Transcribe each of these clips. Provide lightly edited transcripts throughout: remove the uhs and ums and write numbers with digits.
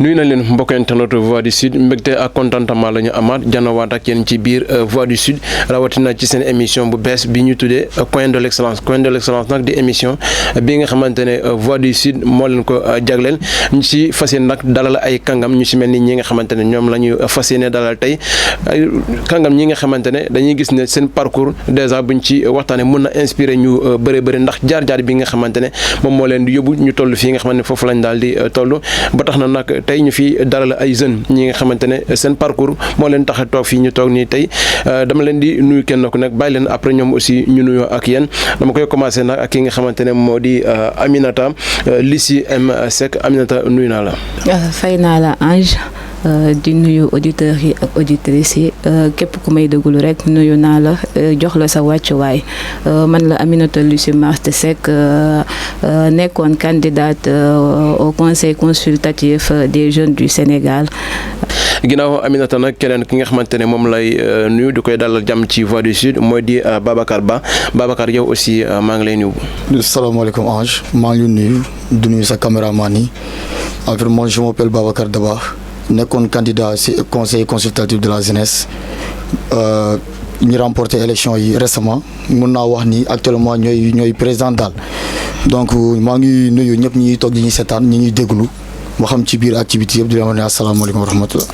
nuyu nañ leen mbokk internet Voix du Sud mbégte ak contentement la ñu amaat janowaat ak yéen ci biir Voix du Sud rawatina ci seen émission bu bees bi ñu tuddee coin de l'excellence nag di émission bi nga xamante ne Voix du Sud moo leen ko jagleel ñu ci fas yéene nag dalal ay kàngam ñu ci mel ni ñi nga xamante ne ñoom la ñu fas yéene dalal tey ay kàngam ñi nga xamante ne dañuy gis ne seen parcours déjà buñ ci waxtaanee mun na inspiré ñu bëri ndax jaar-jaar bi nga xamante ne moom moo leen di yóbbu ñu toll fii nga xamante ne foofu lañ daal di toll ba tax na nag tey ñu fi dalal ay jeunes ñi nga xamante ne seen parcours moo leen tax a toog fii ñu toog nii tey dama leen di nuyu kenn ku nekk bàyyi leen après ñoom aussi ñu nuyoo ak yéen dama koy commencé nag ak ki nga xamante ne moo di Aminata Lucie M Seck Aminata nuyu naa la. fay naa la Ange. di nuyu auditeurs yi ak auditrices yi képp ku may déglu rek nuyu naa la jox la sa wàccuwaay man la Aminata Lucie Marthe Seck nekkoon candidate au conseil consultatif des jeunes du Sénégal. ginnaaw Aminata nag keneen ki nga xamante ne moom lay nuyu di koy dalal jàmm ci Voix du Sud mooy di Babacar Ba Babacar yow aussi maa ngi lay nuyu. salaamaaleykum Ange maa ngi nuyu di nuyu sa caméraman yi moi je m'appelle Babacar Daba. nekkoon candidat ci conseil consultatif de la jeunesse ñu remporté élection yi récemment mun naa wax ni actuellement ñooy président daal donc maa ngi nuyu ñëpp ñi toog di ñuy seetaan ñi ñuy déglu moo xam ci biir activité yëpp di leen wax ne asalaamaaleykum wa rahmatullah.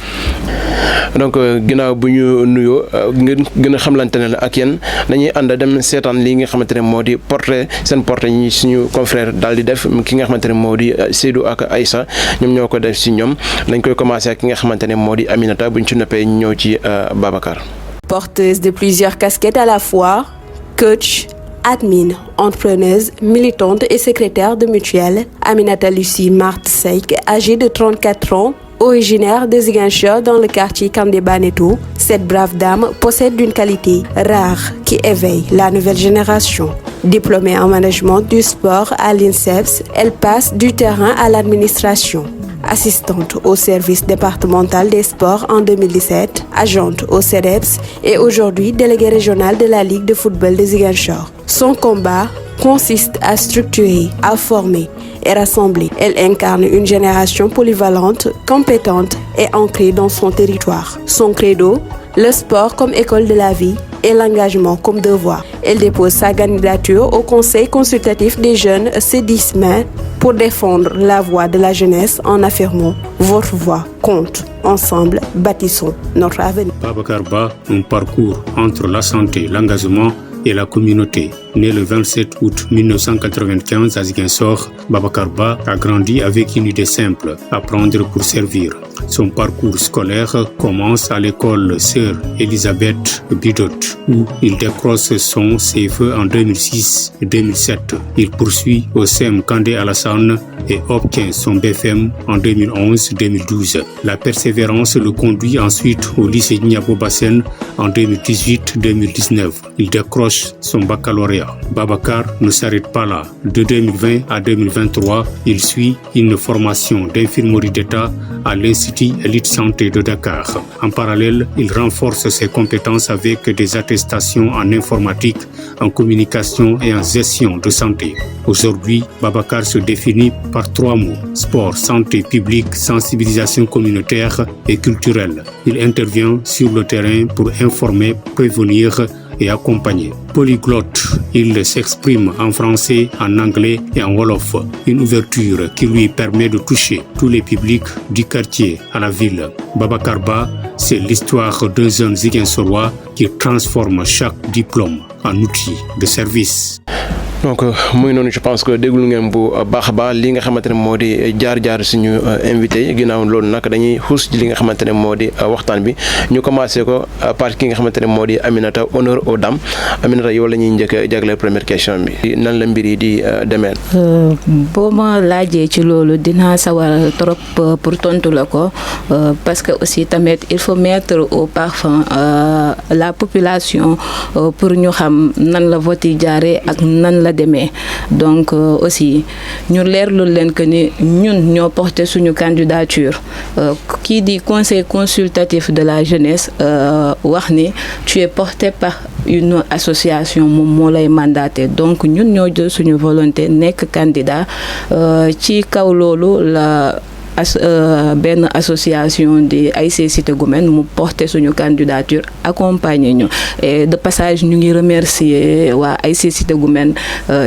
donc ginnaaw bu ñu nuyoo ngeen gën a xamlante ne ak yéen dañuy ànd dem seetaan lii nga xamante ne moo di portrait ñi suñu confrère daal di def ki nga xamante ne moo di Seydou ak Aïssa ñoom ñoo ko def si ñoom dañ koy commencé ak ki nga xamante ne moo di Aminata bu ñu ci noppee ñëw ci Babacar. Porteuse de plusieurs casquettes à la fois, coach, admin, entrepreneuse, militante et secrétaire de mutuelle, Aminata Lucie Marthe Seck, âgée de 34 ans, originaire de Ziguinchor dans le quartier Kandé-Baneto, cette brave dame possède une qualité rare qui éveille la nouvelle génération. Diplômée en management du sport à l'INSEPS, elle passe du terrain à l'administration. Assistante au service départemental des sports en 2017, agente au CEDEPS et aujourd'hui déléguée régionale de la Ligue de football de Ziguinchor. Son combat consiste à structurer, à former et rassembler. Elle incarne une génération polyvalente, compétente et ancrée dans son territoire. Son credo, le sport comme école de la vie et l'engagement comme devoir. Elle dépose sa candidature au Conseil consultatif des jeunes ce 10 mai pour défendre la voix de la jeunesse en affirmant « Votre voix compte. Ensemble, bâtissons notre avenir ». Babacar Ba, un parcours entre la santé, l'engagement et la communauté. Né le 27 août 1995 à Ziguinchor, Babacar Ba a grandi avec une idée simple, apprendre pour servir. Son parcours scolaire commence à l'école Sœur Elisabeth Bidot, où il décroche son CFE en 2006 et 2007. Il poursuit au CEM Kandé Alassane et obtient son BFM en 2011-2012. La persévérance le conduit ensuite au lycée Niabo Bassène en 2018-2019. Il décroche son baccalauréat. Babacar ne s'arrête pas là. De 2020 à 2023, il suit une formation d'infirmerie d'État à l'Institut Elite Santé de Dakar. En parallèle, il renforce ses compétences avec des attestations en informatique, en communication et en gestion de santé. Aujourd'hui, Babacar se définit par 3 mots: sport, santé publique, sensibilisation communautaire et culturelle. Il intervient sur le terrain pour informer, prévenir et accompagner. Polyglotte, il s'exprime en français, en anglais et en wolof. Une ouverture qui lui permet de toucher tous les publics du quartier à la ville. Babacar Ba, c'est l'histoire d'un jeune Ziguinchorois qui transforme chaque diplôme en outil de service. donc muy noonu je pense que déglu ngeen bu baax a baax li nga xamante ne moo di jaar suñu invité ginnaaw loolu nag dañuy xuus ci li nga xamante ne moo di waxtaan bi ñu commencé ko par ki nga xamante ne moo di Aminata honneur aux dames Aminata yow la ñuy njëkk a jagleel première question bi nan la mbir yi di demee. boo ma laajee ci loolu dinaa sawar trop pour tontu la ko parce que aussi tamit il faut mettre au parfum la population pour ñu xam nan la vote yi jaaree ak nan la demee donc aussi ñu leerlu leen que ni ñun ñoo porté suñu candidature kii di conseil consultatif de la jeunesse wax ni tu es porté par une association moom moo lay mandaté donc ñun ñoo jël suñu volonté nekk candidat ci kaw loolu la benn association di ASC Cité Goumène mu porter suñu candidature accompagner ñu et de passage ñu ngi remercier waa ASC Cité Goumène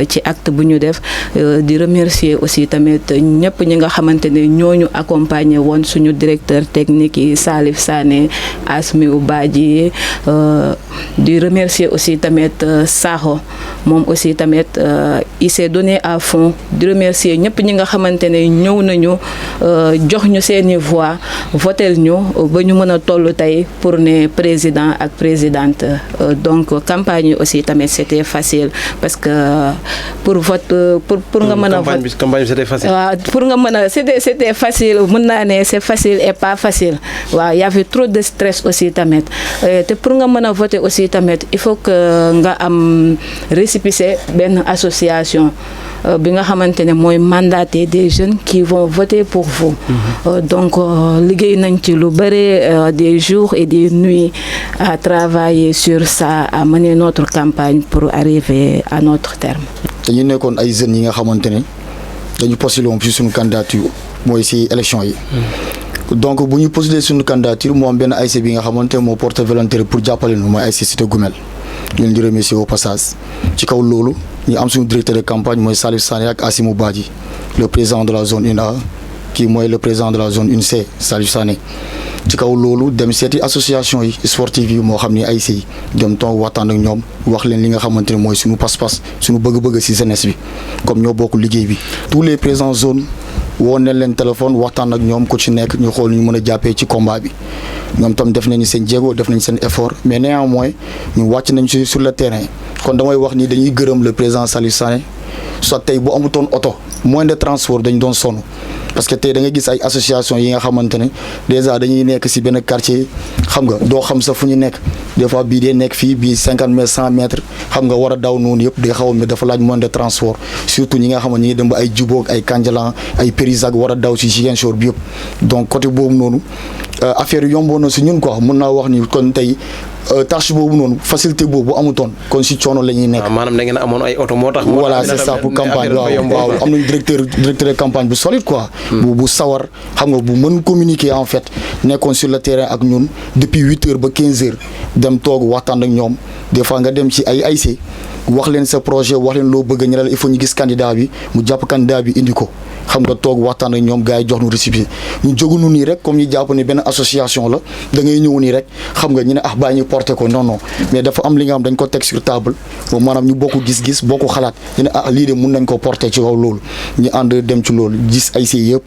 ci acte bu ñu def di remercier aussi tamit ñëpp ñi nga xamante ne ñooñu accompagner woon suñu directeur technique yi Salif Sané Asmiou Badji di remercier aussi tamit Sakho moom aussi tamit il s'est donné à fond di remercier ñëpp ñi nga xamante ne ñëw nañu jox ñu seeni voix votel ñu ba ñu mën a toll tey pour ne président ak présidente donc campagne yi aussi tamit c'était facile parce que pour vote pour nga mën a vote campagne bi c'était facile. waaw pour nga mën a c'était facile mën naa ne c'est facile et pas facile waaw y avait trop de stress aussi tamit te pour nga mën a voter aussi tamit il faut que nga am récépissé benn association bi nga xamante ne mooy mandater des jeunes qui vont voter pour vous. Donc liggéey nañ ci lu bëri des jours et des nuits à travailler sur ça à mener notre campagne pour arriver à notre terme. dañu nekkoon ay jeunes yi nga xamante ne dañu postulé woon ci suñu candidature mooy ci élection yi. Donc bu ñu postulé suñu candidature moo am benn ASC bi nga xamante ne moo porté volontaire pour jàppale nu mooy ASC Cité Goumène ñu leen di remercier au passage ci kaw loolu ñu am suñu directeur de campagne mooy Salif Sané ak Assimou Badji le président de la zone 1A kii mooy le président de la zone 1C Salif Sané ci kaw loolu dem seeti association yi sportive yi moo xam ni ASC yi dem toog waxtaan ak ñoom wax leen li nga xamante ne mooy suñu pas-pas suñu bëgg-bëgg ci jeunesse bi comme ñoo bokk liggéey bi tous les présidents zone woo nañ leen téléphone waxtaan ak ñoom ku ci nekk ñu xool ñu mën a jàppee ci combat bi ñoom tam def nañu seen jéego def nañ seen effort mais néanmoins ñu wàcc nañ ci sur le terrain kon damay wax ni dañuy gërëm le président Salif Sané soit tey bu amutoon oto moyen de transport dañ doon sonn parce que tey da nga gis ay association yi nga xamante ne déjà dañuy nekk ci benn quartier xam nga doo xam sa fu ñu nekk des fois bii dee nekk fii bii 50 mètres 100 mètres xam nga war a daw noonu yëpp day xaw a mais dafa laaj moyen de transport surtout ñi nga xam ne ñi ngi dem ba ay Djibok ay Kandialang ay Périzag war a daw ci Ziguinchor bi yëpp donc côté boobu noonu affaire yi yomboon na ci ñun quoi mën naa wax ni kon tey tâche boobu noonu facilité boobu bu amutoon kon ci coono la ñuy nekk. maanaam da ngeen amoon ay oto moo tax. voilà c'est ça pour campagne waaw am nañu directeur de campagne bu solide quoi. bu sawar xam nga bu mën communiquer en fait nekkoon sur le terrain ak ñun depuis 8h ba 15h dem toog waxtaan ak ñoom des fois nga dem ci ay ASC wax leen sa projet wax leen loo bëgg ñu ne la il faut ñu gis candidat bi mu jàpp candidat bi indi ko xam nga toog waxtaan ak ñoom gars yi jox nu récépissé ñu jógunu nii rek comme ñu jàpp ne benn association la da ngay ñëw nii rek xam nga ñu ne bàyyi ñu porté ko non mais dafa am li nga xam dañ ko teg sur table moom maanaam ñu bokk gis-gis bokk xalaat ñu ne lii de mun nañ ko porté ci kaw loolu ñu ànd dem ci loolu gis ASC yëpp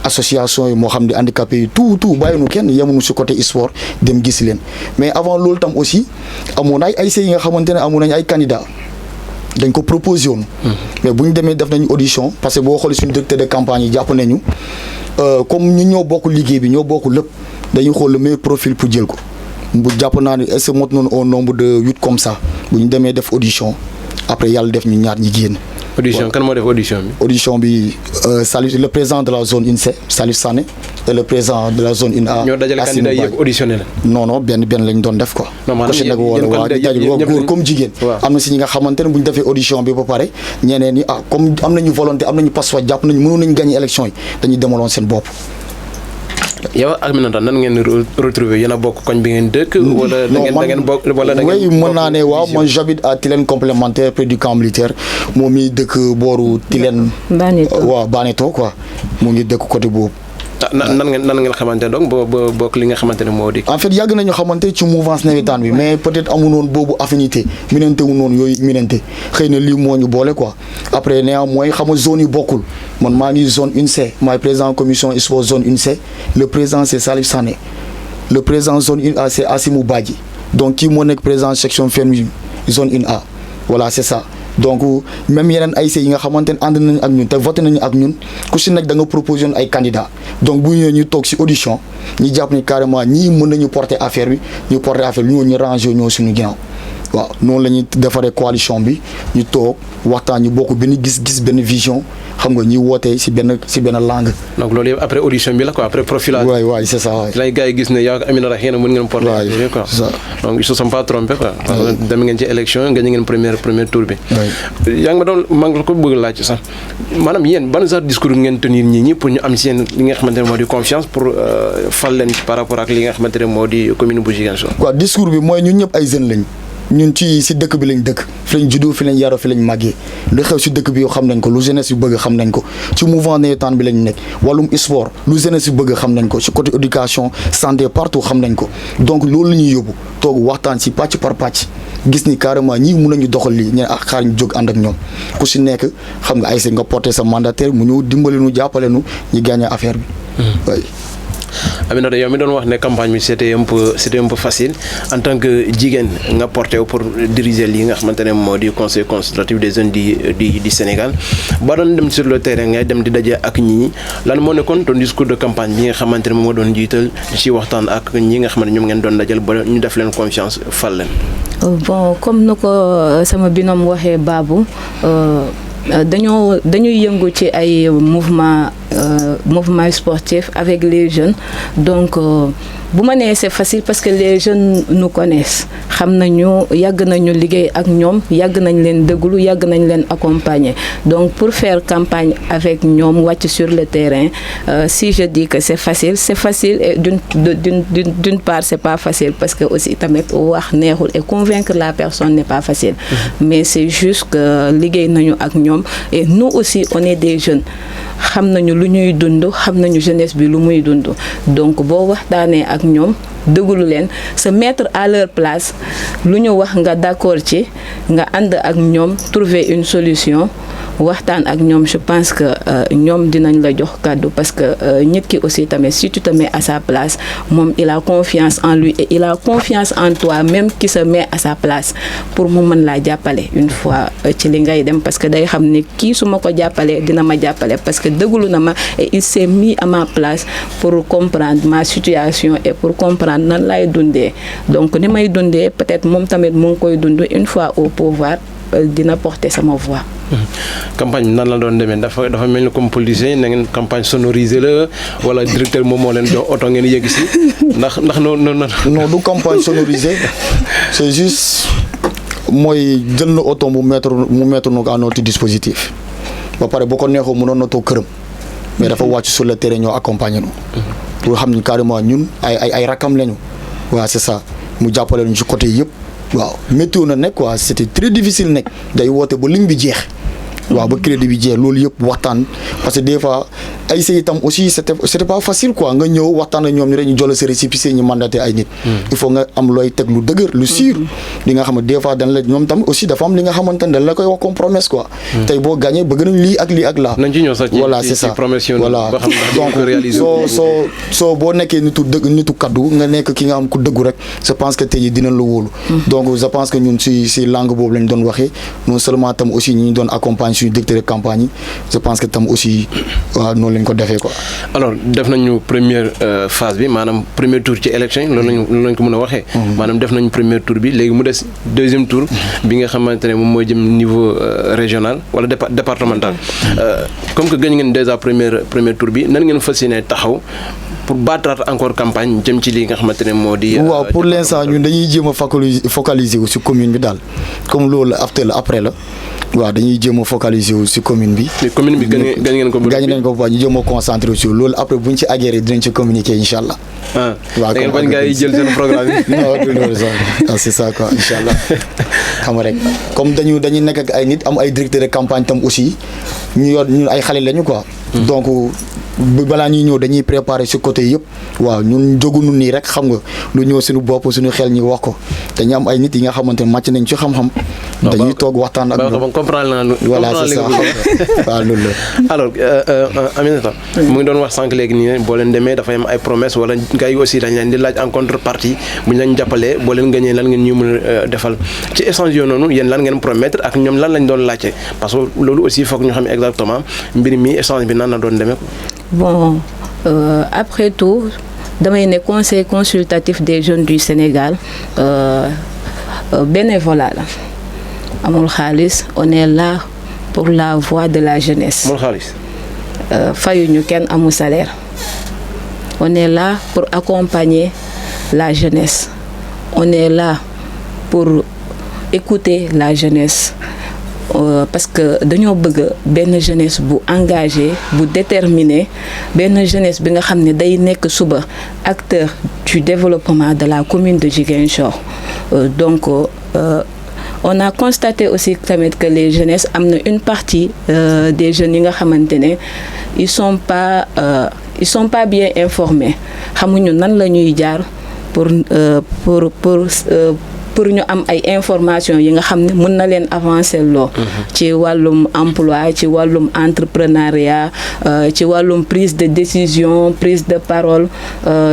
association yi moo xam ne handicapé yi tout bàyyi nu kenn yemuñu si côté sport dem gis leen mais avant loolu tam aussi amoon ay ASC yi nga xamante ne amoon nañ ay candidats dañ ko proposé woon mais bu ñu demee def nañu audition parce que boo xoolee suñu directeur de campagne yi jàpp nañu comme ñu ñoo bokk liggéey bi ñoo bokk lépp dañuy xool le meilleur profil pour jël ko bu jàpp naa ne est-ce que mot nañu au nombre de 8 comme ça bu ñu demee def audition après yàlla def ñu ñaar ñi génn. audition kan moo def audition bi. audition bi Salif le président de la zone 1C Salif Sané et le président de la zone 1A. ñoo dajale candidat yëpp auditionné la. non benn lañ doon def quoi. non maanaam yéen góor comme jigéen. am na si ñi nga xamante ne bu ñu defee audition bi ba pare ñeneen ñi comme am nañu volonté am nañu passeport jàpp nañu mënoon nañu gagner élection yi dañuy demaloon seen bopp. yow ak Aminata nan ngeen retrouver yéen a bokk koñ bi ngeen dëkk. wala da ngeen bokk wala da ngeen oui mën naa ne waaw man j'habite à Tilène complémentaire près du camp militaire moom mi dëkk booru Tilène. waaw Baneto quoi mu ngi dëkk côté boobu. nan ngeen xamante donc ba bokk li nga xamante ne moo di. en fait yàgg nañu xamante ci mouvance nawetaan bi mais peut-être amunoon boobu affinité minante wu noonu yooyu minante xëy na lii moo ñu boole quoi après néanmoins xam nga zone yi bokkul man maa ngi zone 1C maay président commission sport zone 1C le président c'est Salif Sané le président zone 1A c'est Assimou Badji donc kii moo nekk président section féminine zone 1A voilà c'est ça. donc même yeneen ASC yi nga xamante ne ànd nañu ak ñun te voté nañu ak ñun ku si nekk da nga proposé ay candidats donc bu ñëwee ñu toog si audition ñu jàpp ni carrément ñii mën nañu porter affaire bi ñu porter affaire bi ñu rangé ñoo suñu ginnaaw waaw noonu la ñuy defaree coalition bi ñu toog waxtaan ñu bokk benn gis-gis benn vision xam nga ñuy wootee si benn langue. donc loolu yëpp après audition bi la quoi après profilage. waay c'est ça waay. lay gars yi gis ne yaa Aminata xëy na mën ngeen porter. waay quoi c'est ça. donc ils se sont pas trompés quoi. parce que dem ngeen ci élection nga ñu ngeen premier tour bi. yaa ngi ma doon maa ngi ko bëgg laaj sax maanaam yéen ban genre discours ngeen tenir ñi pour ñu am seen li nga xamante ne moo di confiance pour fal leen par rapport ak li nga xamante ne moo di commune bu Ziguinchor. quoi discours bi mooy ñun ñëpp ay jeunes lañ. ñun ci si dëkk bi lañ dëkk fi lañ juddoo fi lañ yaroo fi lañ màggee lu xew si dëkk bi yow xam nañ ko lu jeunesse yu bëgg xam nañ ko ci mouvement nawetaan bi lañ nekk wàllum sport lu jeunesse yu bëgg xam nañ ko si côté éducation santé partout xam nañ ko donc loolu la ñuy yóbbu toog waxtaan si pàcc par pàcc gis ni carrément ñii mun nañu doxal lii ñeen ak xaar ñu jóg ànd ak ñoom ku si nekk xam nga ay si nga porté sa mandataire mu ñëw dimbali nu jàppale nu ñu gagné affaire bi. Aminata yow mi doon wax ne campagne bi c'était un peu facile en tant que jigéen nga porté pour diriger lii nga xamante ne moo di conseil consultatif des jeunes du Sénégal ba doon dem sur le terrain ngay dem di daje ak ñi lan moo nekkoon ton discours de campagne bi nga xamante ne moom moo doon jiital ci waxtaan ak ñi nga xamante ne ñoom ngeen doon dajal ba ñu def leen confiance fal leen. bon comme na ko sama binom waxee Babou dañuy yëngu ci ay mouvement sportif avec les jeunes donc bu ma nee c'est facile parce que les jeunes nous connaissent xam nañu yàgg nañu liggéey ak ñoom yàgg nañ leen déglu yàgg nañ leen accompagner donc pour faire campagne avec ñoom wàcc sur le terrain si je dis que c'est facile et d'une part c'est pas facile parce que aussi tamit wax neexul et convaincre la personne n'est pas facile mais c'est juste que liggéey nañu ak ñoom et nous aussi on est des jeunes xam nañu lu ñuy dund xam nañu jeunesse bi lu muy dund donc boo waxtaanee ak ñoom déglu leen se mettre à leur place lu ñu wax nga d'accord ci nga ànd ak ñoom trouver une solution waxtaan ak ñoom je pense que ñoom dinañ la jox kàddu parce que nit ki aussi tamit si tu te mets à sa place moom il a confiance en lui et il a confiance en toi même qui se met à sa place pour mu mën laa jàppale une fois ci li ngay dem parce que day xam ne kii su ma ko jàppalee dina ma jàppale parce que déglu na ma et il s'est mis à ma place pour comprendre ma situation et pour comprendre nan lay dundee donc ni may dundee peut-être moom tamit mu ngi koy dund une fois au pouvoir dina porter sama voix. campagne nan la doon demee dafa mel ni comme politicien na ngeen campagne sonorisée la wala directeur moom moo leen jox oto ngeen yëg si ndax non du campagne sonorisée c'est juste mooy jël na oto mu mettre nu à notre dispositif ba pare boo ko neexoo mënoon na toog këram mais dafa wàcc sur le terrain ñoo accompagner nu pour xam ni carrément ñun ay rakam lañu waaw c'est ça mu jàppale ñu ci côté yëpp. waaw météo na nekk quoi c'était très difficile nekk day woote ba ligne bi jeex waaw ba crédit bi jeex loolu yëpp waxtaan parce que des fois ay say itam aussi c'était pas facile quoi nga ñëw waxtaan ak ñoom ni rek ñu jolle sa récépissé ñu mandaté ay nit il faut nga am looy teg lu dëgër lu sûr li nga xam ne des fois dañ la ñoom tam aussi dafa am li nga xamante ne dañ la koy wax comme promesse quoi tey boo gagné bëgg nañ lii ak laa voilà c'est ça voilà donc soo boo nekkee nitu kaddu nga nekk ki nga xam ku dëggu rek je pense que tey jii dinañ la wóolu donc je pense que ñun si langue boobu lañ doon waxee non seulement tam aussi ñi ñu doon accompagner suñu directeur de campagne yi je pense que tam aussi waaw noonu lañ ko defee quoi. alors def nañu première phase bi maanaam premier tour ci élection yi loolu lañ ko mën a waxee. maanaam def nañu premier tour bi léegi mu des deuxième tour bi nga xamante ne moom mooy jëm niveau régional wala départemental comme que gañ ngeen déjà premier tour bi nan ngeen fas yéene taxaw pour battre encore campagne jëm ci li nga xamante ne moo di. waaw pour l'instant ñun dañuy jéem a focaliser wu si commune bi daal comme loolu après la. waaw dañuy jéem a focaliser wu si commune bi. commune bi gañ ngeen ko. gañ nañ ko ba ñu jéem a concentré wu si loolu après buñ ci aguerre dinañ ci communiquer incha allah. waaw da ngeen bañ gars yi jël seen programme yi. non du loolu sax c'est ça quoi incha allah xam nga rek comme dañuy nekk ak ay nit am ay directeur de campagne tam aussi ñu ay xale lañu quoi. donc balaa ñuy ñëw dañuy préparer si côté yëpp waaw ñun jógunu nii rek xam nga lu ñëw suñu bopp suñu xel ñi wax ko dañu am ay nit yi nga xamante ne màcc nañ ci xam-xam. dañuy toog waxtaan ak ñoom voilà c'est ça waaw loolu la. alors Aminata mu ngi doon wax sànq léegi nii boo leen demee dafay am ay promesses wala gars yi aussi dañ leen di laaj en contrepartie bu ñu leen jàppalee boo leen gagné lan ngeen ñu mën a defal ci échange yooyu noonu yéen lan ngeen promettre ak ñoom lan lañ doon laajte parce que loolu aussi foog ñu xam exactement mbir mi échange bi nan la doon demee. Bon, après tout, damay ne conseil consultatif des jeunes du Sénégal bénévolat la amul xaalis, on est là pour la voix de la jeunesse. amul xaalis. Fayuñu kenn amul salaire. On est là pour accompagner la jeunesse. On est là pour écouter la jeunesse. Parce que dañoo bëgg benn jeunesse bu engagée, bu déterminée, benn jeunesse bi nga xam ne day nekk suba acteur du développement de la commune de Ziguinchor. Donc on a constaté aussi tamit que les jeunesses am na une partie des jeunes yi nga xamante ne ils sont pas bien informés, xamuñu nan la ñuy jaar pour ñu am ay information yi nga xam ne mën na leen avancer loo ci wàllum emploi, ci wàllum entrepreneuriat, ci wàllum prise de décision, prise de parole,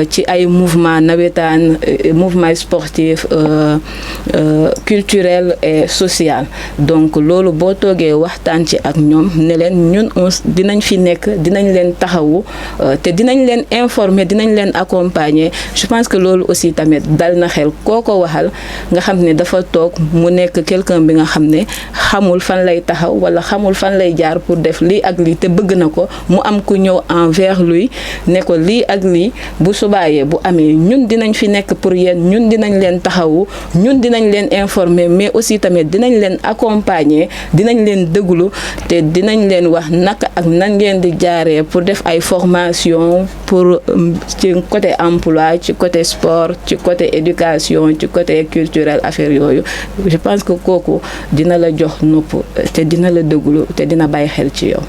ci ay mouvement nawetaan, mouvement sportif, culturel et social. Donc loolu boo toogee waxtaan ci ak ñoom ne leen ñun dinañ fi nekk, dinañ leen taxawu te dinañ leen informer, dinañ leen accompagner. Je pense que loolu aussi tamit dal na xel kooko waxal nga xam ne dafa toog mu nekk quelqu'un bi nga xam ne xamul fan lay taxaw wala xamul fan lay jaar pour def lii ak lii te bëgg na ko, mu am ku ñëw envers lui ne ko lii ak lii bu subaayee bu amee ñun dinañ fi nekk pour yéen, ñun dinañ leen taxawu, ñun dinañ leen informer, mais aussi tamit dinañ leen accompagner, dinañ leen déglu te dinañ leen wax naka ak nan ngeen di jaaree pour def ay formation pour ci côté emploi, ci côté sport, ci côté éducation, ci côté culture, affaire yooyu. Je pense que kooku dina la jox nopp te dina la déglu te dina bàyyi xel ci yow.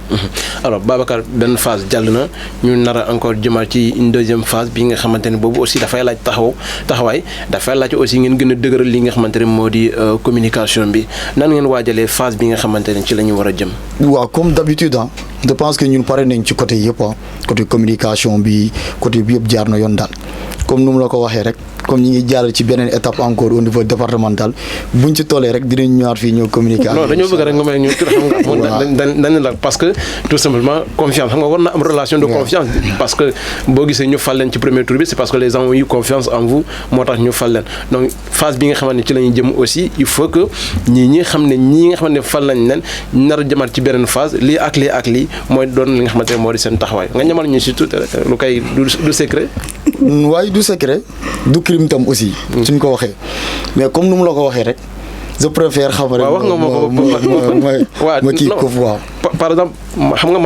Alors Babacar, benn phase jàll na ñu nar a encore jëmaat ci une deuxième phase bi nga xamante ne boobu aussi dafay laaj taxawaay dafay laaj aussi ngeen gën a dëgëral li nga xamante ne moo di communication bi. Nan ngeen waajalee phase bi nga xamante ne ci la ñu war a jëm. waaw comme d'habitude je pense que ñun pare nañ ci côté yëpp côté communication bi, côté bi yëpp jaar na yoon daal. Comme nu mu la ko waxee rek, comme ñi ngi jàll ci beneen étape encore au niveau départemental, buñ ci tollee rek dinañ ñëwaat fii ñëw communication. Non dañoo bëgg rek nga may ñu tur xam nga dañ la parce que tout simplement confiance xam nga war na am relation de confiance, parce que boo gisee ñu fal leen ci premier tour bi c'est parce que les gens ont eu confiance en vous moo tax ñu fal leen. Donc phase bi nga xamante ne ci la ñuy jëm aussi il faut que ñi xam ne ñii nga xamante ne fal nañ leen nar a jëmaat ci beneen phase lii ak lii mooy doon li nga xamante ne moo di seen taxawaay nga ñamal ñu si tuuti rek lu koy du secret. waaye du secret du crime tam aussi. suñ ko waxee mais comme nu mu la ko waxee rek je préfère xam rek. waaw wax nga ma kii ko waaw. par exemple xam nga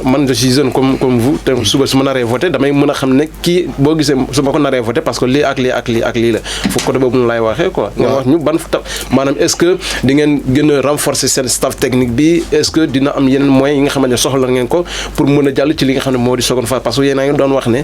man je suis jeune comme vous te suba su ma naree voté damay mën a xam ne kii boo gisee su ma ko naree voté parce que lii ak lii la fu côté boobu nu lay waxee quoi. nga wax ñu ban maanaam est-ce que di ngeen gën a renforcer seen staff technique bi, est-ce que dina am yeneen moyens yi nga xamante ne soxla ngeen ko pour mën a jàll ci li nga xam ne moo di seconde phase, parce que yéen a ngi doon wax ne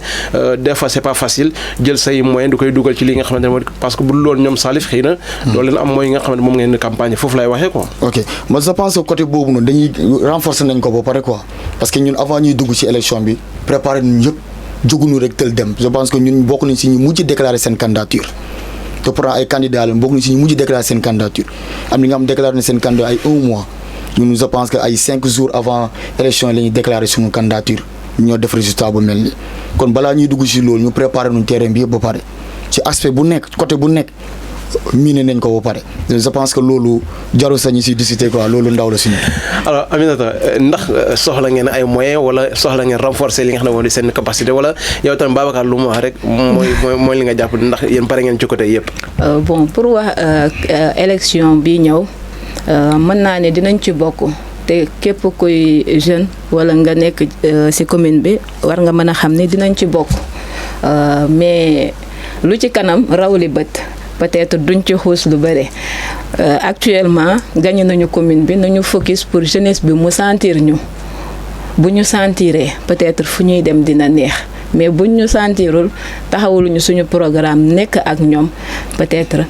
des fois c'est pas facile jël say moyens du koy dugal ci li nga xamante ne moo di, parce que bu loolu ñoom Salif xëy na doo leen am moyens yi nga xamante moom ngeen di campagne foofu lay waxee quoi. ok moi je pense que côté boobu noonu dañuy renforcer nañ ko ba pare quoi, parce que ñun avant ñuy dugg ci élection bi préparer nañ yëpp jóguñu rek tel dem. Je pense que ñun bokk nañ ci ñu mujj déclarer seen candidature te pourtant ay candidats lañ bokk nañ ci ñu mujj déclarer seen candidature. Am na nga xam déclarer na seen candidat ay 1 mois ñun je pense que ay 5 jours avant élection la ñuy déclarer suñu candidature ñoo def résultat bu mel ni kon balaa ñuy dugg ci loolu ñu préparer nañ terrain bi yëpp ba pare ci aspect bu nekk côté bu nekk. miné nañ ko ba pare je pense que loolu jarul sañu si discuter quoi, loolu ndaw la suñu. Alors Aminata, ndax soxla ngeen ay moyens wala soxla ngeen renforcer li nga xam ne moo di seen capacité wala yow tamit Babacar lu mu wax rek mooy li nga jàpp ndax yéen pare ngeen ci côté yëpp. Bon pour wax élection bi ñëw mën naa ne dinañ ci bokk te képp kuy jeune wala nga nekk ci commune bi war nga mën a xam ne dinañ ci bokk mais lu ci kanam raw li bët. Peut-être duñ ci xuus lu bëri actuellement gagné nañu commune bi nañu focus pour jeunesse bi mu sentir ñu bu ñu sentiree peut-être fu ñuy dem dina neex mais buñ ñu sentirul taxawuluñu suñu programme nekk ak ñoom peut-être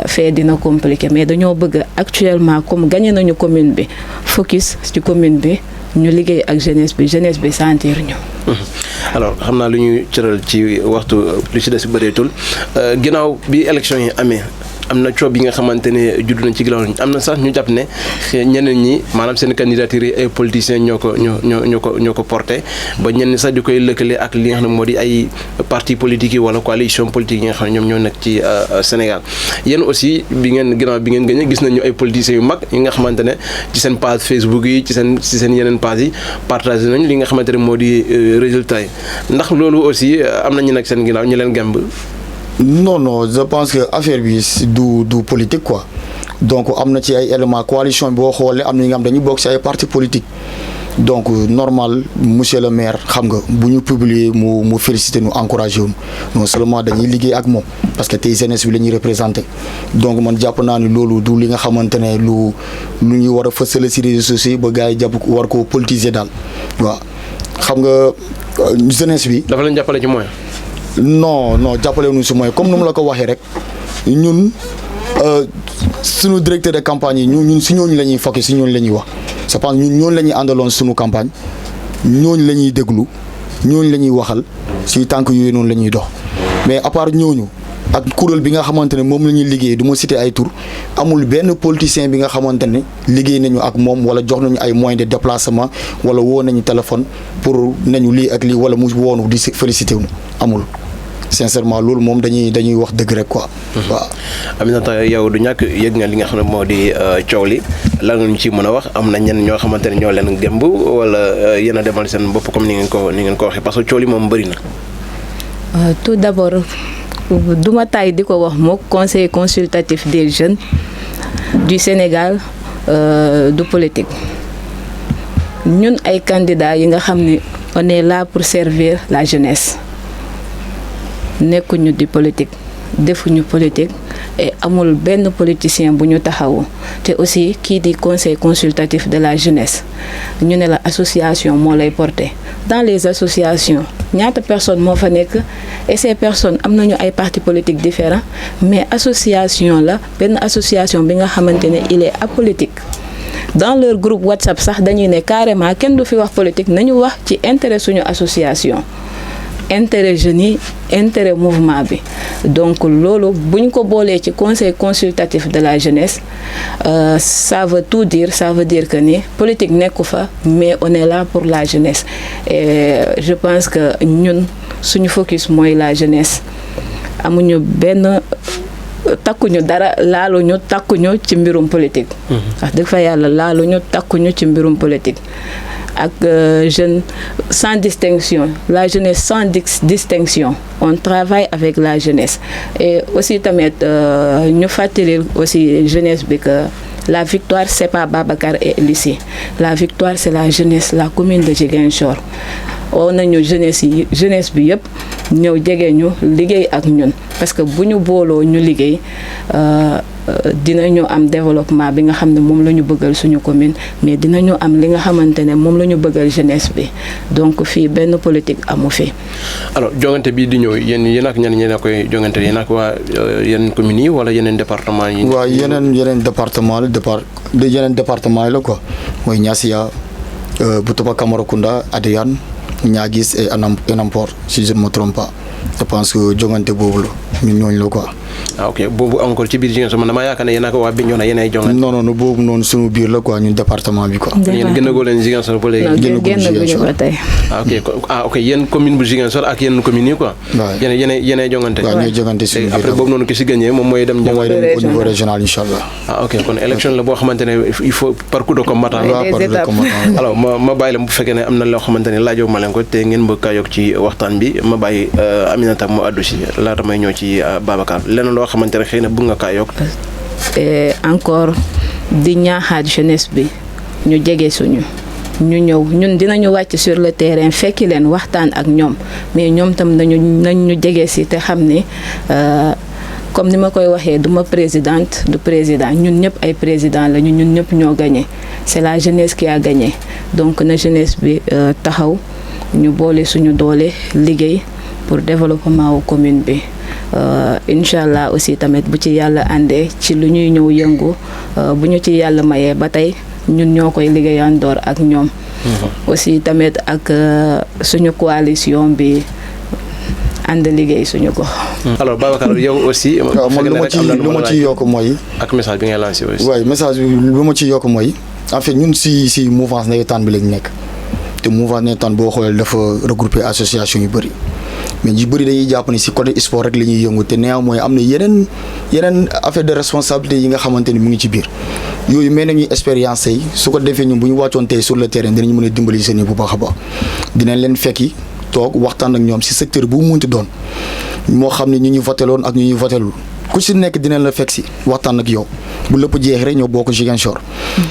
fee dina compliqué mais dañoo bëgg actuellement comme gagné nañu commune bi focus ci commune bi ñu liggéey ak jeunesse bi sentir ñu. Alors xam naa lu ñuy cëral ci waxtu lu ci des bëreetul ginnaaw bi élection yi amee am na coob yi nga xamante ne judd nañ ci ginnaaw am na sax ñu jàpp ne ñeneen ñi maanaam seen candidature yi ay politiciens ñoo ko porté ba ñenn sax di koy lëkkale ak li nga xam ne moo di ay parti politique yi wala coalition politique yi nga xam ne ñoom ñoo nekk ci Sénégal yéen aussi ginnaaw bi ngeen gagné gis nañu ay politiciens yu mag yi nga xamante ne ci seen page Facebook yi ci seen yeneen page yi partagé nañ li nga xamante ne moo di résultat yi ndax loolu aussi am na ñu nekk seen ginnaaw ñu leen gemb. Non, je pense que affaire bi du politique quoi. Donc am na ci ay éléments coalition boo xoolee am na ñi nga xam dañu bokk ci ay parti politique. Donc normal monsieur le maire xam nga bu ñu publier mu féliciter ñu encourager wu non seulement dañuy liggéey ak moom parce que tey jeunesse bi la ñuy représenter donc man jàpp naa ni loolu du li nga xamante ne lu ñuy war a fësale ci réseaux sociaux ba gars yi jàpp war koo politiser daal waaw xam nga jeunesse bi. dafa leen jàppale ci moyen. non jàppale wu ñu si moyen comme nu mu la ko waxee rek ñun suñu directeur de campagne yi ñun si ñooñu la ñuy focus si ñooñu la ñuy wax. je pense ñun ñooñu la ñuy àndaloon suñu campagne ñooñu la ñuy déglu ñooñu la ñuy waxal si tànk yooyu noonu la ñuy dox mais à part ñooñu ak kuréel bi nga xamante ne moom la ñuy liggéey du ma citer ay tur amul benn politicien bi nga xamante ne liggéey nañu ak moom wala jox nañu ay moyens de déplacement wala woo nañu téléphone pour nañu lii ak lii wala mu woonu di félicité wu amul. sincèrement loolu moom dañuy wax dëgg rek quoi. waaw. Aminata yow du ñàkk yëg nga li nga xam ne moo di coow li lan nga ñu ci mën a wax am na ñenn ñoo xamante ne ñoo leen gëmb wala yéen a demal seen bopp comme ni ngeen ko waxee parce que coow li moom bëri na. Tout d'abord duma tay di ko wax mook conseil consultatif des jeunes du Sénégal du politique ñun ay candidats yi nga xam ne on est là pour servir la jeunesse. nekkuñu di politique defuñu politique et amul benn politicien bu ñu taxawu te aussi kii di conseil consultatif de la jeunesse ñu ne la association moo lay porter dans les associations ñaata personnes moo fa nekk et ces personnes am nañu ay partis politiques différents mais association la benn association bi nga xamante ne il est apolitique dans leur groupe WhatsApp sax dañuy ne carrément kenn du fi wax politique nañu wax ci intérêt suñu association intérêt jeunes yi intérêt mouvement bi donc loolu buñ ko boolee ci conseil consultatif de la jeunesse ça veut tout dire ça veut dire que ni politique nekku fa mais on est là pour la jeunesse et je pense que ñun suñu focus mooy la jeunesse amuñu benn takkuñu dara laaluñu takkuñu ci mbirum politique. wax dëgg fa yàlla laaluñu takkuñu ci mbirum politique. ak jeunes sans distinction la jeunesse sans distinction on travaille avec la jeunesse et aussi tamit ñu fàttali aussi jeunesse bi que la victoire c'est pas Babacar et Lucie la victoire c'est la jeunesse la commune de Ziguinchor oo nañu jeunesse bi yëpp ñëw jege ñu liggéey ak ñun parce que bu ñu booloo ñu liggéey dinañu am développement bi nga xam ne moom la ñu bëggal suñu commune mais dinañu am li nga xamante ne moom la ñu bëggal jeunesse bi donc fii benn politique amu fi. alors jongante bii di ñëw yéen ak ñeneen ñi koy jongante yéen ak waa yeneen communes yi wala yeneen département yi. waaw yeneen département yi la quoi mooy Niassia Boutoupa Camaracounda Adéane Niaguis et Enampor si je ne me trompe pas je pense que jongante boobu la ñun ñooñu la quoi. ah ok boobu encore ci biir Ziguinchor man damaa yaakaar ne yéen a ko waa Bignona yéen ay jongante. non boobu noonu suñu biir la quoi ñun département bi quoi. yéen gën a góor leen Ziguinchor ba léegi. génn ba tey. ok yéen commune bu Ziguinchor ak yenn communes yi quoi. waaw yéen ay jongante. waaw ñooy jongante suñu biir après boobu noonu ki si gagné moom mooy dem. au niveau régional incha allah. ah ok kon élection la boo xamante ne il faut parcours de combattant. alors ma bàyyi la bu fekkee ne am na loo xamante ne laajoo ma leen ko te ngeen bëgg kaa yokk ci waxtaan bi ma bàyyi Aminata mu àddu si laata may ñëw ci Babacar leneen loo xamante ne xëy na bëgg nga kaa yokk. encore di ñaaxaat jeunesse bi ñu jege suñu ñu ñëw ñun dinañu wàcc sur le terrain fekki leen waxtaan ak ñoom mais ñoom tam nañ ñu jege si te xam ni comme ni ma koy waxee du ma présidente du président ñun ñëpp ay président la ñun ñëpp ñoo gagné c'est la jeunesse qui a gagné donc na jeunesse bi taxaw ñu boole suñu doole liggéey pour développement wu commune bi incha allah aussi tamit bu ci yàlla àndee ci lu ñuy ñëw yëngu bu ñu ci yàlla mayee ba tey ñun ñoo koy liggéeyandoor ak ñoom. aussi tamit ak suñu coalition bi ànd liggéey suñu gox. alors Babacar yow aussi. waaw man lu ma ci yokk mooy. ak message bi ngay lancé aussi. waaye message bi lu ma ci yokk mooy en fait ñun si mouvance nawetaan bi lañ nekk te mouvance nawetaan boo xoolee dafa regrouper association yu bëri mais ñu bëri dañuy jàpp ne si côté sport rek la ñuy yëngu te néanmoins am na yeneen affaire de responsabilité yi nga xamante ni mu ngi ci biir yooyu mais nañuy expérience yi su ko defee ñun bu ñu wàccoon tey sur le terrain dinañ mën a dimbali seen i bu baax a baax dinañ leen fekki toog waxtaan ak ñoom si secteur bu mu munti doon moo xam ne ñu ñu voteloon ak ñu ñu votelul ku si nekk dinañ la fekk si waxtaan ak yow bu lépp jeex rek ñoo bokk Ziguinchor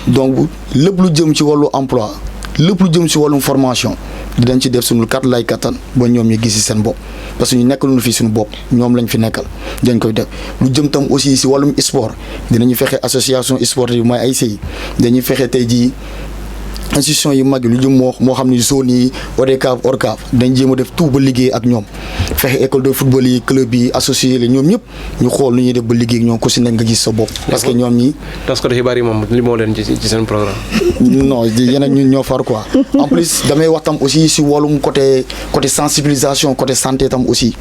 donc lépp lu jëm ci wàllu emploi lépp lu jëm si wàllum formation dinañ ci def suñu kat lay kattan ba ñoom ñu gis si seen bopp parce que ñu nekk lu fi suñu bopp ñoom lañ fi nekkal dañ koy def lu jëm tam aussi si wàllum sport dinañu fexe association sportive mooy ay CI dañuy fexe tey jii institution yi mag lu jëm moo xam ni zone yi ODCAV ORCAV dañ jéem a def tout ba liggéey ak ñoom fexe école de football yi club yi associé la ñoom ñëpp ñu xool nu ñuy def ba liggéey ak ñoom ku si nekk nga gis sa bopp parce que ñoom ñi taskatu xibaar yi moom li moo leen ci seen programme non yeneen ñun ñoo far quoi en plus damay wax tam aussi si wàllum côté sensibilisation côté santé tam aussi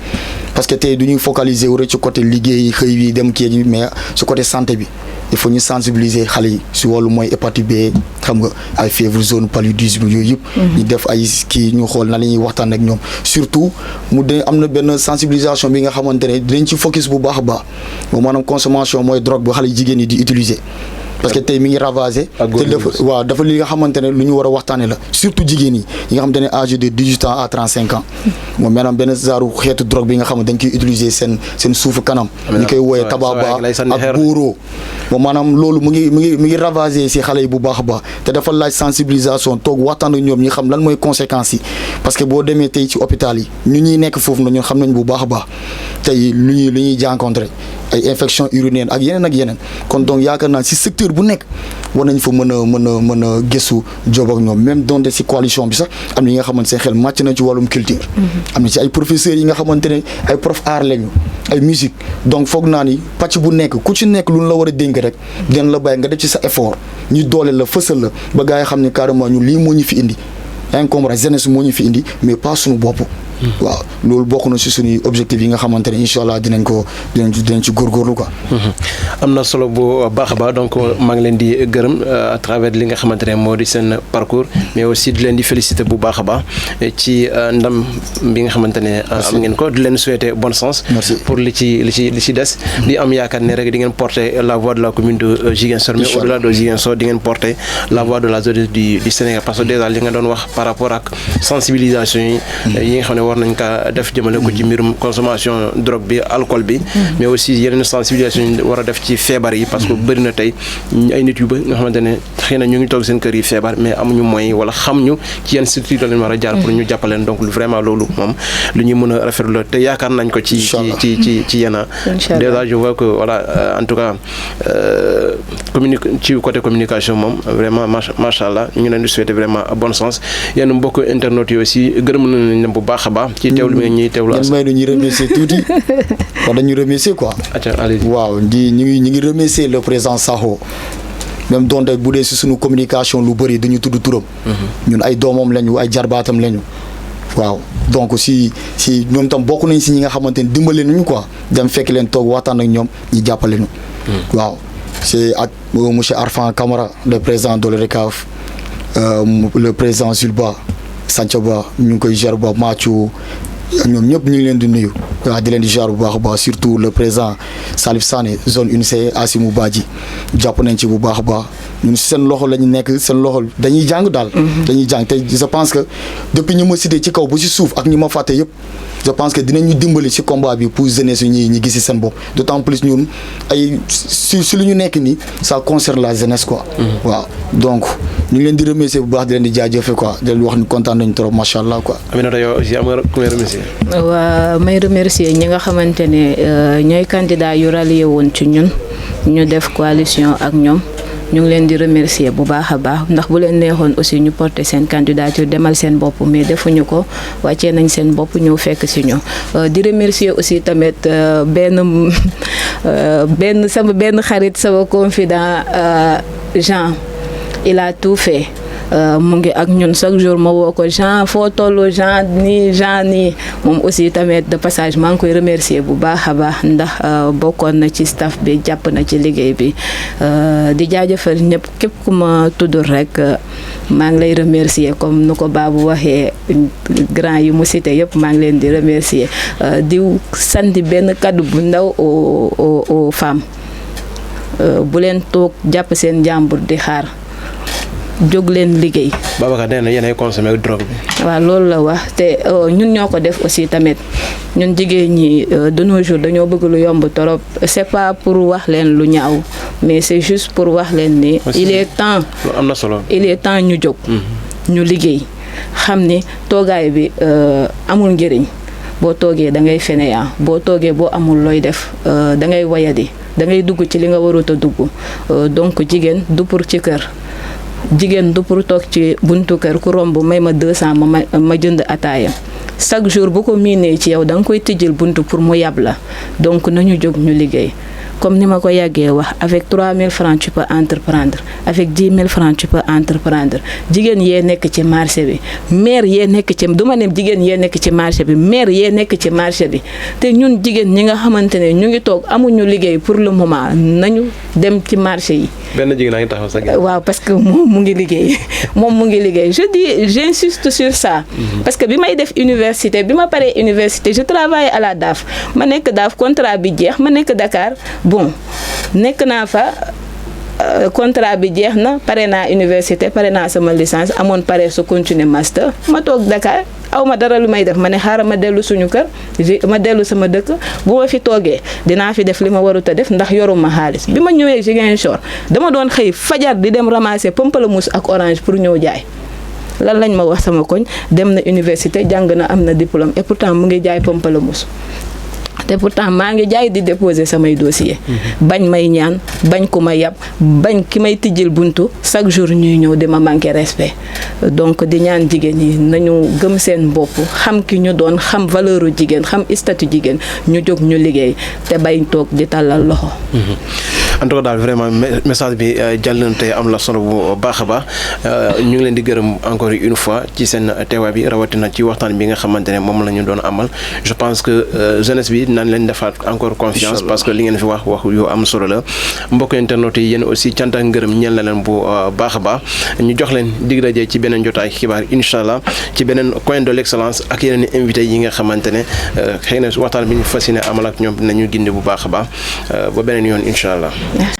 parce que tey du ñuy focaliser wu rek ci côté liggéey xëy wi dem kii yi mais si côté santé bi il faut ñu sensibiliser xale yi si wàllu mooy hépatite B xam nga ay fièvre jaune paludisme yooyu yëpp ñu def ay kii ñu xool na la ñuy waxtaan ak ñoom surtout mu de am na benn sensibilisation bi nga xamante ne dinañ ci focus bu baax a baax moom maanaam consommation mooy drogue bu xale jigéen yi di utiliser parce que tey mi ngi ravagé te dafa li nga xamante ne lu ñu war a waxtaane la surtout jigéen yi nga xamante ne âgé de 18 ans à 35 ans moom maanaam benn genre xeetu drogue bi nga xam ne dañ koy utiliser seen suufu kanam ñu koy wooyee tababa ak góoroo moom maanaam loolu mu ngi ravagé si xale yi bu baax a baax te dafa laaj sensibilisation toog waxtaan ak ñoom ñi xam lan mooy conséquences yi parce que boo demee tey ci hôpital yi ñu ñuy nekk foofu na ñun xam nañ bu baax a baax tey lu ñuy jànkontré ay infection urinaire ak yeneen kon donc yaakaar naa si secteur bu nekk war nañ fa mën a gëstu job ak ñoom même donte si coalition bi sax am na ñi nga xamante seen xel màcc na ci wàllum culture am na ci ay professeurs yi nga xamante ne ay prof art lañu ay musique donc foog naa ni pàcc bu nekk ku ci nekk lu ñu la war a dénk rek dinañ la bàyyi nga def ci sa effort ñu doole la fësal la ba gars yi xam ne carrément ñu lii moo ñu fi indi incombre jeunesse moo ñu fi indi mais pas suñu bopp waaw loolu bokk na si suñuy objectif yi nga xamante ne incha allah dinañ ci góorgóorlu quoi. am na solo bu baax a baax donc maa ngi leen di gërëm à travers li nga xamante ne moo di seen parcours mais aussi di leen di féliciter bu baax a baax ci ndam bi nga xamante ne am ngeen ko di leen souhaiter bonne chance. pour li ci des. di am yaakaar ne rek di ngeen porter la voix de la commune de Ziguinchor mais au-delà de Ziguinchor di ngeen porter la voix de la zone du Sénégal parce que déjà li nga doon wax par rapport ak sensibilisation yi nga xam ne war nañ kaa def jëmale ko ci mbirum consommation drogue bi alcool bi mais aussi yeneen sensibilisation yi war a def ci feebar yi parce que bëri na tey ay nit yu bëri nga xamante ne xëy na ñu ngi toog seen kër yi feebar mais amuñu moyen wala xam ñu ci yenn structure leen war a jaar pour ñu jàppaleen donc vraiment loolu moom lu ñuy mën a rafetlu la te yaakaar nañ ko ci yenn déjà je vois que voilà en tout cas ci côté communication moom vraiment macha allah ñu leen di souhaiter vraiment bon sens yenn mbokk internautes yi aussi gërëm nañ leen bu baax a baax ci teewlu bi nga ñuy teewlu as may ñu remercier tuuti wax dañu remercier quoi waaw ñu ngi remercier le président Sakho même donte bu dee si suñu communication lu bëri dañu tudd turam ñun ay doomam lañu ay jarbaatam lañu waaw donc si ñoom tam bokk nañ si ñi nga xamante ne dimbale nañu quoi dem fekk leen toog waxtaan ak ñoom ñu jàppale ñu waaw c'est ak monsieur Arfan Camara le président de l'ODCAV le président Zulba Sanchaba ñu ngi koy jar ba Mathieu ñoom ñëpp ñu ngi leen di nuyu waaw di leen di jar bu baax a baax surtout le président Salif Sané zone 1C Asimou Badji jàpp nañ ci bu baax a baax ñun seen loxo la ñu nekk seen loxo dañuy jàng daal. dañuy jàng te je pense que depuis ñu ma cité ci kaw ba ci suuf ak ñi ma fàtte yëpp je pense que dinañu dimbali ci combat bi pour jeunesse ñi gis ci seen bopp d'autant plus ñun ay si lu ñu nekk nii ça concerne la jeunesse quoi. waaw donc ñu ngi leen di remercier bu baax di leen di jaajëfee quoi di leen wax ni kontaan nañu trop macha allah quoi. Aminata yow aussi am nga ku may remercier. waaw may remercier ñi nga xamante ne ñooy candidat yu rallié woon ci ñun ñu def coalition ak ñoom. ñu ngi leen di remercier bu baax a baax ndax bu leen neexoon aussi ñu porter seen candidature demal seen bopp mais defuñu ko wàccee nañ seen bopp ñëw fekk si ñu di remercier aussi tamit sama benn xarit sama confident Jean il a tout fait mu ngi ak ñun chaque jour ma woo ko Jean foo tollu Jean nii moom aussi tamit de passage maa ngi koy remercier bu baax a baax ndax bokkoon na ci staff bi jàpp na ci liggéey bi di jaajëfal ñëpp képp ku ma tuddul rek maa ngi lay remercier comme nu ko Babou waxee grand yi mu cité yëpp maa ngi leen di remercier di sandi benn kaddu bu ndaw aux femmes bu leen toog jàpp seen jàmbur di xaar jóg leen liggéey. Babacar nee na yéen ay consommer drogue bi. waaw loolu la wax te ñun ñoo ko def aussi tamit ñun jigéen ñi de nos jours dañoo bëgg lu yomb torop c'est pas pour wax leen lu ñaaw mais c'est juste pour wax leen ni il est temps. am na solo. il est temps ñu jóg. ñu liggéey xam ni toogaay bi amul njëriñ boo toogee da ngay fainéant boo toogee boo amul looy def da ngay wayadi da ngay dugg ci li nga warut a dugg donc jigéen du pour ci kër. jigéen du pour toog ci buntu kër ku romb may ma 200 ma jënd ataaya chaque jour bu ko miinee ci yow da nga koy tijjil buntu pour mu yab la donc nañu jóg ñu liggéey comme ni ma ko yàggee wax avec 3000 francs tu peux entreprendre avec 10 000 francs tu peux entreprendre jigéen yee nekk ci marché bi mère yee nekk ci du ma ne jigéen yee nekk ci marché bi mère yee nekk ci marché bi te ñun jigéen ñi nga xamante ne ñu ngi toog amuñu liggéey pour le moment nañu dem ci marché yi. benn jigéen a ngi taxaw sa waaw parce que moom mu ngi liggéey moom mu ngi liggéey j'insiste sur ça. parce que bi may def université bi ma paree université je travaille à la DAF ma nekk DAF contrat bi jeex ma nekk Dakar bon nekk naa fa contrat bi jeex na pare naa université pare naa sama licence amoon pare su continuer master ma toog Dakar aw ma dara lu may def ma ne xaaral ma dellu suñu kër ma dellu sama dëkk bu ma fi toogee dinaa fi def li ma warut a def ndax yoruma xaalis bi ma ñëwee Ziguinchor dama doon xëy fajar di dem ramasser pamplemousse ak orange pour ñëw jaay lan lañ ma wax sama koñ dem na université jàng na am na diplôme et pourtant mu ngi jaay pamplemousse te pourtant maa ngi jaay di déposer samay dossier bañ may ñaan bañ ku ma yab bañ ki may tijjil buntu chaque jour ñuy ñëw di ma manquer respect donc di ñaan jigéen ñi nañu gëm seen bopp xam ki ñu doon xam valeur u jigéen xam statut jigéen ñu jóg ñu liggéey te bañ toog di tàllal loxo. en tout cas daal vraiment message bi jàll na tey am la solo bu baax a baax ñu ngi leen di gërëm encore une fois ci seen teewaay bi rawatina ci waxtaan bi nga xamante ne moom la ñu doon amal je pense que jeunesse bi naan leen defaat encore confiance parce que li ngeen fi wax yu am solo la mbokk internet yi yéen aussi cant ak ngërëm ñeel na leen bu baax a baax ñu jox leen dig daje ci beneen jotaay xibaar incha allah ci beneen coin de l'excellence ak yeneen invité yi nga xamante ne xëy na waxtaan bi ñu fas yéene amal ak ñoom nañu gindi bu baax a baax ba beneen yoon incha allah.